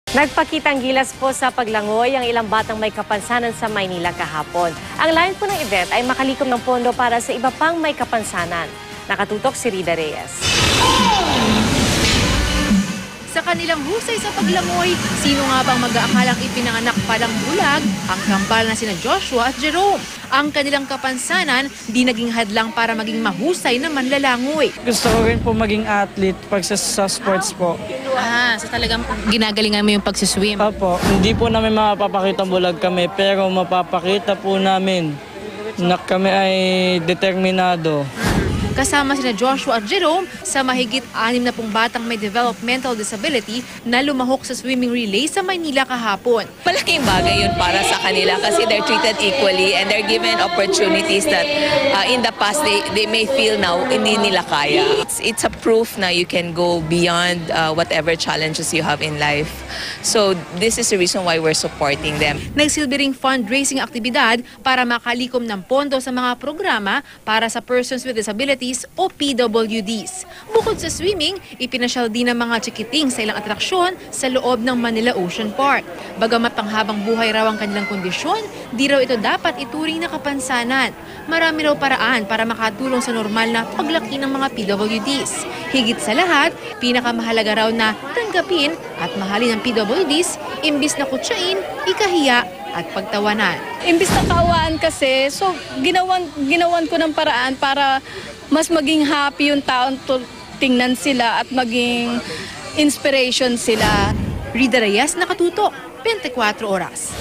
Nagpakitang gilas po sa paglangoy ang ilang batang may kapansanan sa Maynila kahapon. Ang layon po ng event ay makalikom ng pondo para sa iba pang may kapansanan. Nakatutok si Rida Reyes. Sa kanilang husay sa paglangoy, sino nga bang mag-aakalang ipinanganak palang bulag ang kambal na sina Joshua at Jerome? Ang kanilang kapansanan di naging hadlang para maging mahusay na manlalangoy. Gusto ko rin po maging athlete pag sa sports po. So talagang ginagalingan mo yung pagsiswim? Opo, hindi po namin mapapakita bulag kami pero mapapakita po namin na kami ay determinado. Kasama sina Joshua at Jerome sa mahigit 60 batang may developmental disability na lumahok sa swimming relay sa Maynila kahapon. Malaking bagay yun para sa kanila kasi they're treated equally and they're given opportunities that in the past they may feel now hindi nila kaya. It's a proof na you can go beyond whatever challenges you have in life. So this is the reason why we're supporting them. Nagsilbi ring fundraising aktibidad para makalikom ng pondo sa mga programa para sa persons with disabilities o PWDs. Bukod sa swimming, ipinasyal din ng mga chikiting sa ilang atraksyon sa loob ng Manila Ocean Park. Bagamat panghabang buhay raw ang kanilang kondisyon, di raw ito dapat ituring na kapansanan. Marami raw paraan para makatulong sa normal na paglaki ng mga PWDs. Higit sa lahat, pinakamahalaga raw na tanggapin at mahalin ng PWDs, imbis na kutsain, ikahiya at pagtawanan. Imbis na kaawaan kasi, so ginawan ko ng paraan para mas maging happy yung taon, tingnan sila at maging inspiration sila. Rida Reyes, Nakatutok, 24 Oras.